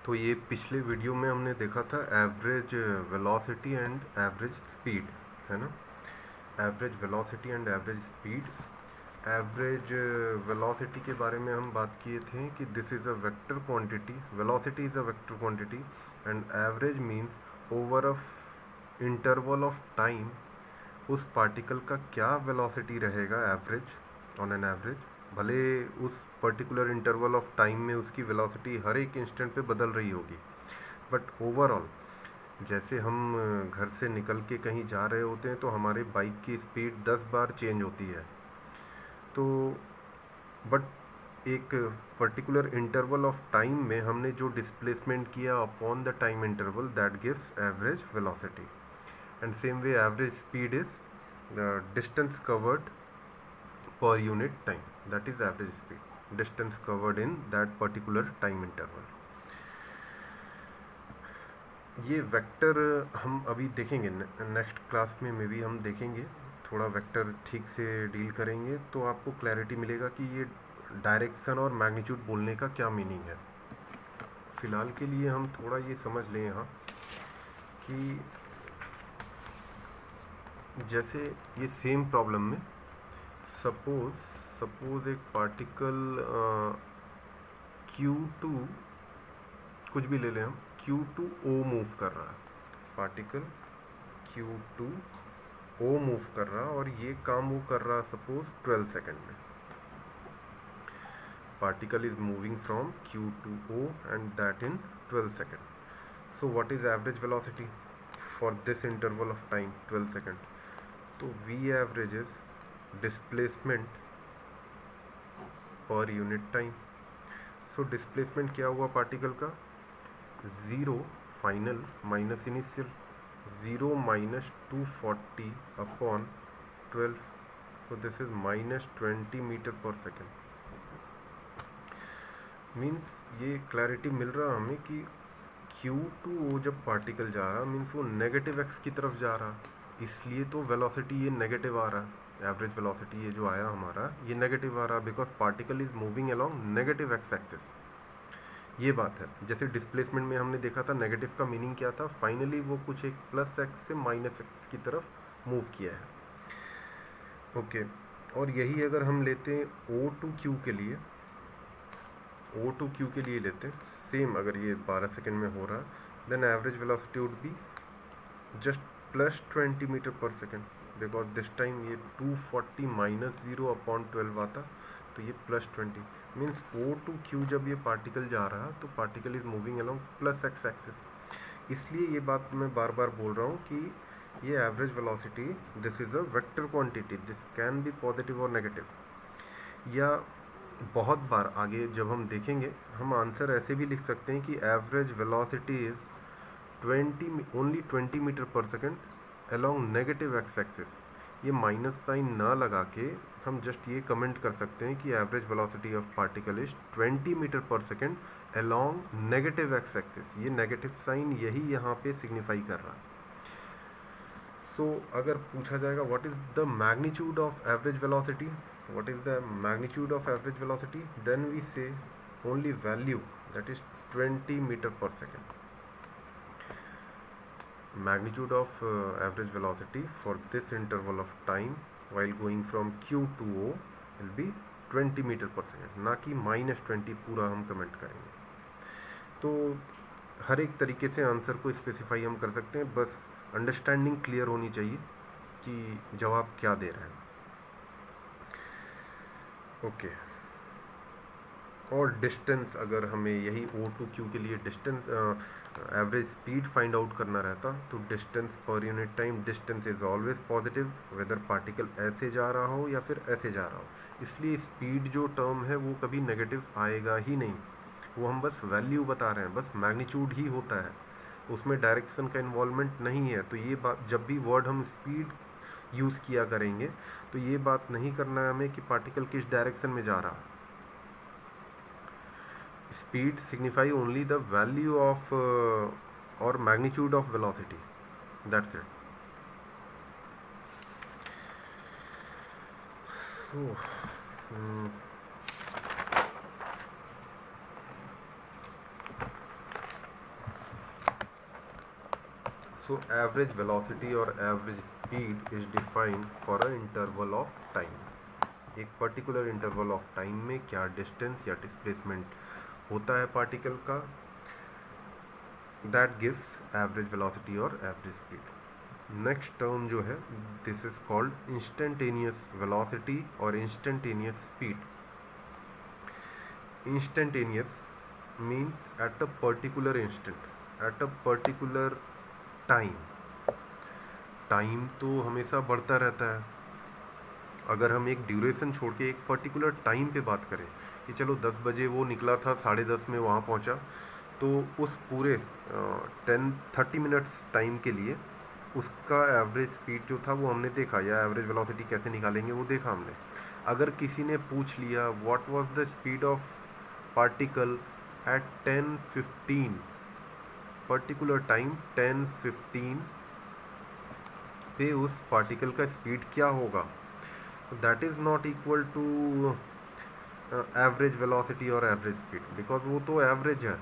तो ये पिछले वीडियो में हमने देखा था average velocity and average speed, है ना। Average velocity and average speed. Average velocity के बारे में हम बात किए थे कि this is a vector quantity, velocity is a vector quantity and average means over a interval of time उस पार्टिकल का क्या वेलोसिटी रहेगा एवरेज, ऑन एन एवरेज। भले उस पर्टिकुलर इंटरवल ऑफ टाइम में उसकी वेलोसिटी हर एक इंस्टेंट पे बदल रही होगी, बट ओवरऑल जैसे हम घर से निकल के कहीं जा रहे होते हैं तो हमारे बाइक की स्पीड 10 बार चेंज होती है, तो बट एक पर्टिकुलर इंटरवल ऑफ टाइम में हमने जो डिस्प्लेसमेंट किया upon the time interval, that gives average velocity. And same way average speed is the distance covered per unit time, that is average speed, distance covered in that particular time interval। ये vector हम अभी देखेंगे next class में भी हम देखेंगे, थोड़ा vector ठीक से डील करेंगे तो आपको क्लैरिटी मिलेगा कि ये डायरेक्शन और मैग्नीट्यूड बोलने का क्या मीनिंग है। फ़िलहाल के लिए हम थोड़ा ये समझ लें यहाँ कि जैसे ये सेम प्रॉब्लम में सपोज एक पार्टिकल Q2 कुछ भी ले लें हम, Q2O मूव कर रहा है, पार्टिकल Q2O मूव कर रहा और ये काम वो कर रहा सपोज 12 सेकेंड में। Particle is moving from Q2O and that in 12 second. So what is average velocity for this interval of time 12 second? तो V average is displacement per unit time. So displacement क्या हुआ particle का? 0 final minus initial, 0 minus 240 upon 12, so this is minus 20 metre per second. Means ये clarity मिल रहा हमें कि Q2O जब पार्टिकल जा रहा मीन्स वो नेगेटिव एक्स की तरफ जा रहा, इसलिए तो वेलोसिटी ये नेगेटिव आ रहा। एवरेज वेलोसिटी ये जो आया हमारा ये नेगेटिव आ रहा because particle is moving along negative X axis. ये बात है। जैसे डिस्प्लेसमेंट में हमने देखा था नेगेटिव का मीनिंग क्या था, फाइनली वो कुछ एक प्लस एक्स से माइनस एक्स की तरफ मूव किया है। ओके, और यही अगर हम लेते हैं O2Q के लिए, O2Q के लिए लेते हैं सेम, अगर ये 12 सेकेंड में हो रहा है then average velocity would be just plus 20 metre per second, because this time ये 240 माइनस 0 अपॉन 12 आता तो ये प्लस 20। मीन्स O2Q जब ये पार्टिकल जा रहा तो particle is moving along plus x axis, इसलिए ये बात मैं बार बार बोल रहा हूँ कि ये average velocity this is a vector quantity, this can be positive और नेगेटिव। या बहुत बार आगे जब हम देखेंगे हम आंसर ऐसे भी लिख सकते हैं कि average velocity is 20 metre per second along negative X axis. ये माइनस साइन ना लगा के हम जस्ट ये कमेंट कर सकते हैं कि average velocity of particle is 20 metre per second along negative X axis. ये नेगेटिव साइन यही यहाँ पे सिग्निफाई कर रहा है। सो अगर पूछा जाएगा what is the magnitude of average velocity, what is the magnitude of average velocity, then we say only value, that is 20 meter per second. Magnitude of average velocity for this interval of time while going from Q to O will be 20 meter per second, ना कि -20 पूरा हम comment करेंगे। तो हर एक तरीके से answer को स्पेसिफाई हम कर सकते हैं, बस अंडरस्टैंडिंग क्लियर होनी चाहिए कि जवाब क्या दे रहे हैं। ओके, और डिस्टेंस अगर हमें यही O2Q के लिए distance average speed find out करना रहता तो distance per unit time, distance is always positive whether particle ऐसे जा रहा हो या फिर ऐसे जा रहा हो, इसलिए स्पीड जो टर्म है वो कभी नेगेटिव आएगा ही नहीं। वो हम बस वैल्यू बता रहे हैं, बस मैग्नीट्यूड ही होता है, उसमें डायरेक्शन का इन्वॉल्वमेंट नहीं है। तो ये बात जब भी वर्ड हम स्पीड यूज़ किया करेंगे तो ये बात नहीं करना है हमें कि पार्टिकल किस डायरेक्शन में जा रहा। Speed signify only the value of और magnitude of velocity, that's it. So so average velocity और average speed is defined for a interval of time. एक पर्टिकुलर इंटरवल ऑफ टाइम में क्या डिस्टेंस या डिस्प्लेसमेंट होता है पार्टिकल का, that gives average velocity और एवरेज स्पीड। नेक्स्ट टर्म जो है, this is called instantaneous velocity और instantaneous speed. Instantaneous means at a particular instant, eight a particular time. Time तो हमेशा बढ़ता रहता है। अगर हम एक ड्यूरेशन छोड़ के एक पर्टिकुलर टाइम पे बात करें कि चलो 10 बजे वो निकला था, 10:30 में वहाँ पहुँचा, तो उस पूरे 30 मिनट्स टाइम के लिए उसका एवरेज स्पीड जो था वो हमने देखा, या एवरेज वेलोसिटी कैसे निकालेंगे वो देखा हमने। अगर किसी ने पूछ लिया what was the speed of particle at 10:15, particular time 10:15 पे उस पार्टिकल का स्पीड क्या होगा, that is not equal to average velocity और एवरेज स्पीड, बिकॉज वो तो एवरेज है।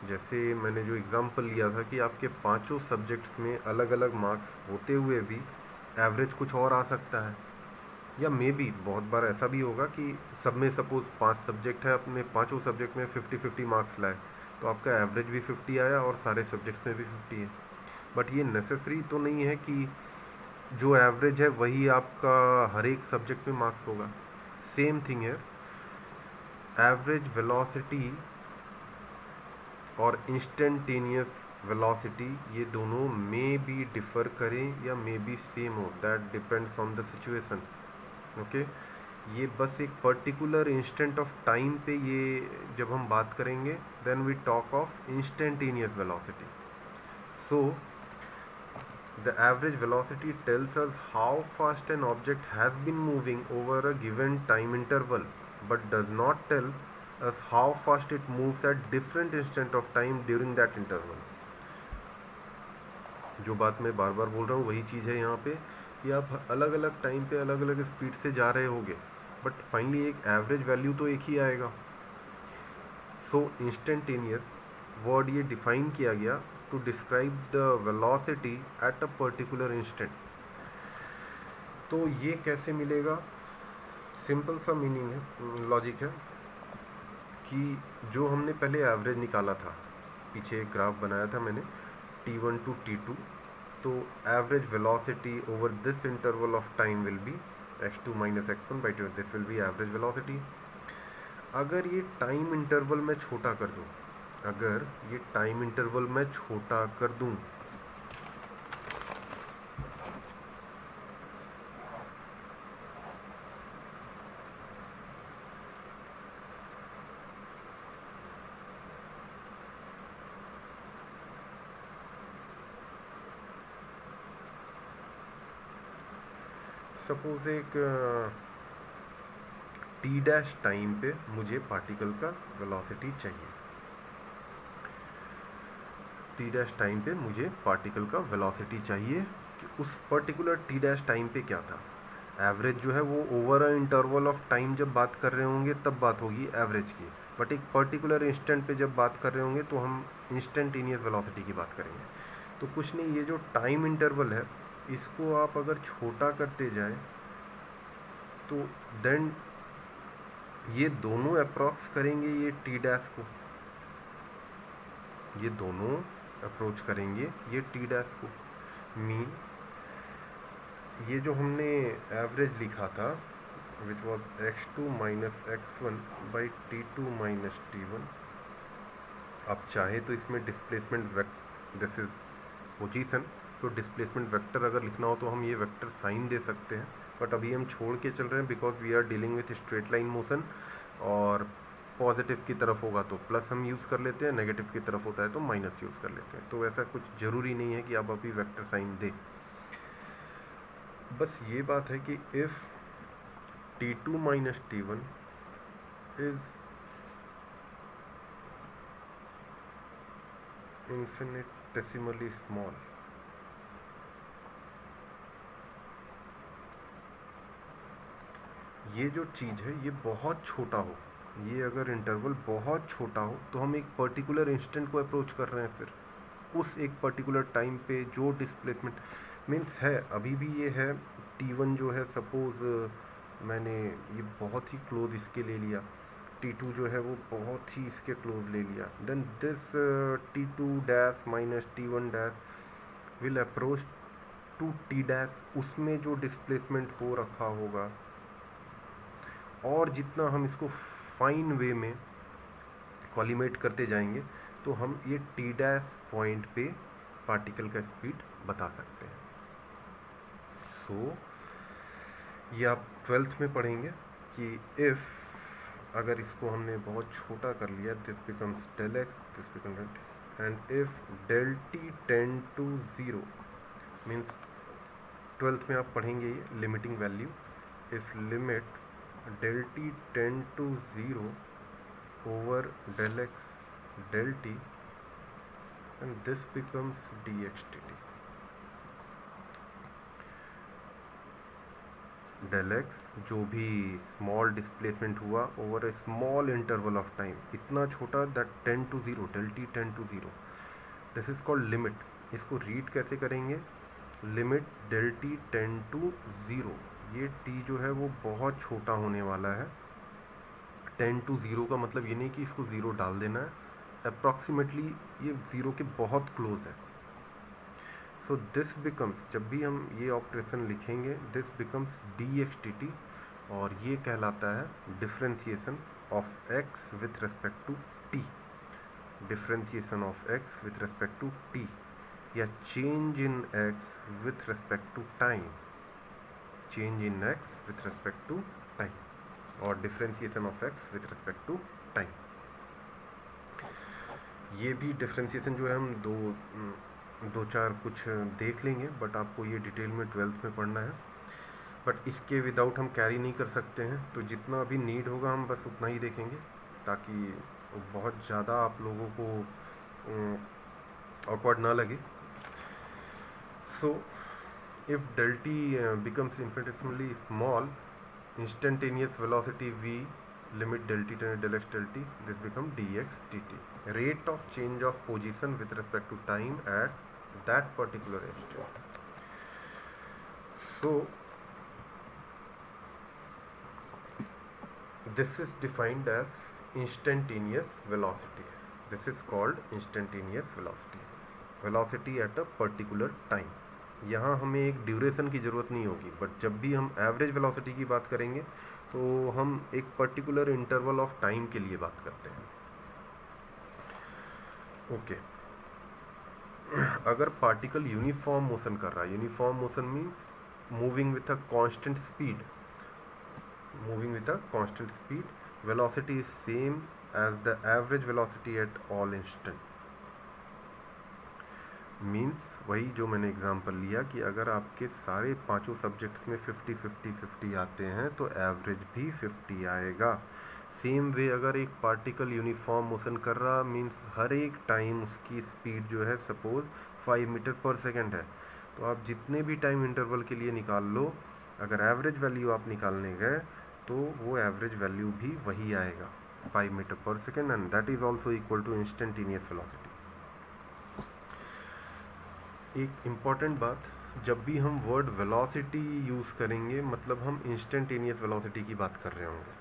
जैसे मैंने जो एग्जांपल लिया था कि आपके पांचों सब्जेक्ट्स में अलग अलग मार्क्स होते हुए भी एवरेज कुछ और आ सकता है, या मे बी बहुत बार ऐसा भी होगा कि सब में सपोज 5 सब्जेक्ट है, अपने पांचों सब्जेक्ट में 50-50 मार्क्स लाए, तो आपका एवरेज भी 50 आया और सारे सब्जेक्ट्स में भी 50 है। बट ये नेसेसरी तो नहीं है कि जो एवरेज है वही आपका हर एक सब्जेक्ट में मार्क्स होगा। सेम थिंग है, एवरेज वेलोसिटी और इंस्टेंटेनियस वेलोसिटी ये दोनों मे बी डिफ़र करें या मे बी सेम हो, that depends on the situation. Okay, ये बस एक पर्टिकुलर इंस्टेंट ऑफ टाइम पे ये जब हम बात करेंगे then we talk of instantaneous velocity. So the average velocity tells us how fast an object has been moving over a given time interval, but does not tell as how fast it moves at different instant of time during that interval। जो बात मैं बार बार बोल रहा हूँ वही चीज़ है यहाँ पे कि आप अलग अलग टाइम पे अलग अलग स्पीड से जा रहे होगे, बट फाइनली एक एवरेज वैल्यू तो एक ही आएगा। सो इंस्टेंटेनियस वर्ड ये डिफाइन किया गया to describe the velocity at a particular instant. तो ये कैसे मिलेगा, सिंपल सा मीनिंग है, लॉजिक है कि जो हमने पहले एवरेज निकाला था, पीछे एक ग्राफ बनाया था मैंने T1 टू T2, तो average velocity over this interval of time will be x2 minus x1 by 2, this will be average velocity. अगर ये टाइम इंटरवल मैं छोटा कर दूँ, अगर ये टाइम इंटरवल मैं छोटा कर दूँ, सपोज एक टी डैश टाइम पे मुझे पार्टिकल का वेलोसिटी चाहिए, टी डैश टाइम पे मुझे पार्टिकल का वेलोसिटी चाहिए कि उस पर्टिकुलर टी डैश टाइम पे क्या था। एवरेज जो है वो over a interval of time जब बात कर रहे होंगे तब बात होगी एवरेज की, बट एक पर्टिकुलर इंस्टेंट पे जब बात कर रहे होंगे तो हम इंस्टेंटेनियस वेलोसिटी की बात करेंगे। तो कुछ नहीं, ये जो टाइम इंटरवल है इसको आप अगर छोटा करते जाए तो देन ये दोनों अप्रॉक्स करेंगे ये टी डैश को, ये दोनों अप्रोच करेंगे ये टी डैश को। मीन्स ये जो हमने एवरेज लिखा था which was x2 minus x1 by T2 minus T1, आप चाहे तो इसमें डिस्प्लेसमेंट दिस इज पोजीशन, तो डिस्प्लेसमेंट वेक्टर अगर लिखना हो तो हम ये वेक्टर साइन दे सकते हैं, बट अभी हम छोड़ के चल रहे हैं because we are dealing with straight line motion, और पॉजिटिव की तरफ होगा तो प्लस हम यूज़ कर लेते हैं, नेगेटिव की तरफ होता है तो माइनस यूज़ कर लेते हैं। तो ऐसा कुछ ज़रूरी नहीं है कि आप अभी वेक्टर साइन दें, बस ये बात है कि if T2 minus T1 is infinitesimally small, ये जो चीज़ है ये बहुत छोटा हो, ये अगर इंटरवल बहुत छोटा हो तो हम एक पर्टिकुलर इंस्टेंट को अप्रोच कर रहे हैं, फिर उस एक पर्टिकुलर टाइम पे जो डिस्प्लेसमेंट मीन्स है, अभी भी ये है T1 जो है, सपोज मैंने ये बहुत ही क्लोज इसके ले लिया, T2 जो है वो बहुत ही इसके क्लोज ले लिया, then this T2 dash minus T1 dash will approach to T dash, उसमें जो डिस्प्लेसमेंट हो रखा होगा, और जितना हम इसको फाइन वे में कॉलिमेट करते जाएंगे तो हम ये T डैश पॉइंट पे पार्टिकल का स्पीड बता सकते हैं। सो ये आप 12th में पढ़ेंगे कि इफ़ अगर इसको हमने बहुत छोटा कर लिया, this becomes del X, this become del, and if del T tend to zero means 12th में आप पढ़ेंगे ये limiting value, if limit del T tend to zero over del X del T and this becomes D X T T. Del X जो भी small displacement हुआ over a small interval of time, इतना छोटा that tend to zero, del T tend to zero, this is called limit. इसको read कैसे करेंगे, limit del T tend to zero, ये T जो है वो बहुत छोटा होने वाला है, टेंड टू ज़ीरो का मतलब ये नहीं कि इसको ज़ीरो डाल देना है, अप्रॉक्सीमेटली ये ज़ीरो के बहुत क्लोज है। सो दिस बिकम्स, जब भी हम ये ऑपरेशन लिखेंगे, this becomes D X T T, और ये कहलाता है differentiation of X with respect to T, differentiation of X with respect to T, या change in X with respect to time, change in X with respect to time, और differentiation of X with respect to time. ये भी differentiation जो है हम दो चार कुछ देख लेंगे, बट आपको ये डिटेल में 12th में पढ़ना है, बट इसके विदाउट हम कैरी नहीं कर सकते हैं, तो जितना भी नीड होगा हम बस उतना ही देखेंगे, ताकि बहुत ज़्यादा आप लोगों को ऑकवर्ड ना लगे। So if del T becomes infinitesimally small, instantaneous velocity v limit del t to del x del t, this become dx dt, rate of change of position with respect to time at that particular instant. So this is defined as instantaneous velocity, this is called instantaneous velocity, velocity at a particular time। यहाँ हमें एक duration की ज़रूरत नहीं होगी, but जब भी हम एवरेज वेलोसिटी की बात करेंगे तो हम एक पर्टिकुलर इंटरवल ऑफ टाइम के लिए बात करते हैं। ओके, अगर पार्टिकल यूनिफॉर्म मोशन कर रहा है, uniform motion means moving with a constant speed, moving with a constant speed, velocity is same as the average velocity at all instant, means वही जो मैंने एग्जांपल लिया कि अगर आपके सारे पांचों सब्जेक्ट्स में 50-50-50 आते हैं तो एवरेज भी 50 आएगा। सेम वे अगर एक पार्टिकल यूनिफॉर्म मोशन कर रहा मीन्स हर एक टाइम उसकी स्पीड जो है सपोज 5 मीटर पर सेकंड है, तो आप जितने भी टाइम इंटरवल के लिए निकाल लो, अगर एवरेज वैल्यू आप निकालने गए तो वो एवरेज वैल्यू भी वही आएगा 5 meter per second, and that is also equal to instantaneous velocity. एक इम्पॉर्टेंट बात, जब भी हम वर्ड वेलोसिटी यूज़ करेंगे मतलब हम इंस्टेंटेनियस वेलोसिटी की बात कर रहे होंगे,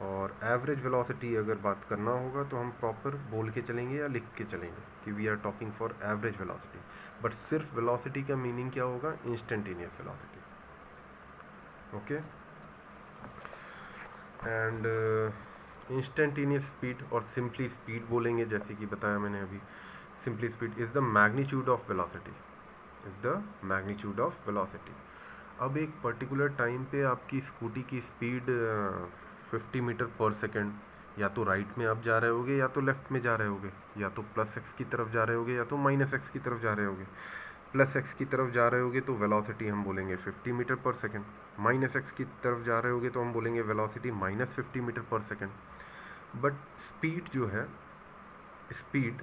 और एवरेज वेलोसिटी अगर बात करना होगा तो हम प्रॉपर बोल के चलेंगे या लिख के चलेंगे कि we are talking for average velocity, but सिर्फ वेलोसिटी का मीनिंग क्या होगा, instantaneous velocity. Okay, and instantaneous speed और सिंपली स्पीड बोलेंगे, जैसे कि बताया मैंने अभी, simply speed is the magnitude of velocity, is the magnitude of velocity. अब एक पर्टिकुलर टाइम पे आपकी स्कूटी की स्पीड 50 मीटर पर सेकेंड, या तो राइट में आप जा रहे होगे या तो लेफ्ट में जा रहे होगे, या तो प्लस एक्स की तरफ जा रहे होगे या तो माइनस एक्स की तरफ जा रहे होगे। प्लस एक्स की तरफ जा रहे होगे तो वेलोसिटी हम बोलेंगे 50 metre per second, minus x की तरफ जा रहे होगे तो हम बोलेंगे velocity minus 50 metre per second. But speed जो है, speed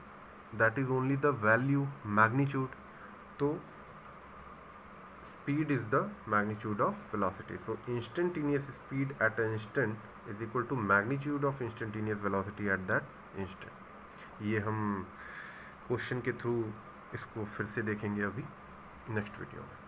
that is only the value, magnitude, तो speed is the magnitude of velocity. So instantaneous speed at an instant is equal to magnitude of instantaneous velocity at that instant. ये हम question के through इसको फिर से देखेंगे अभी next video में।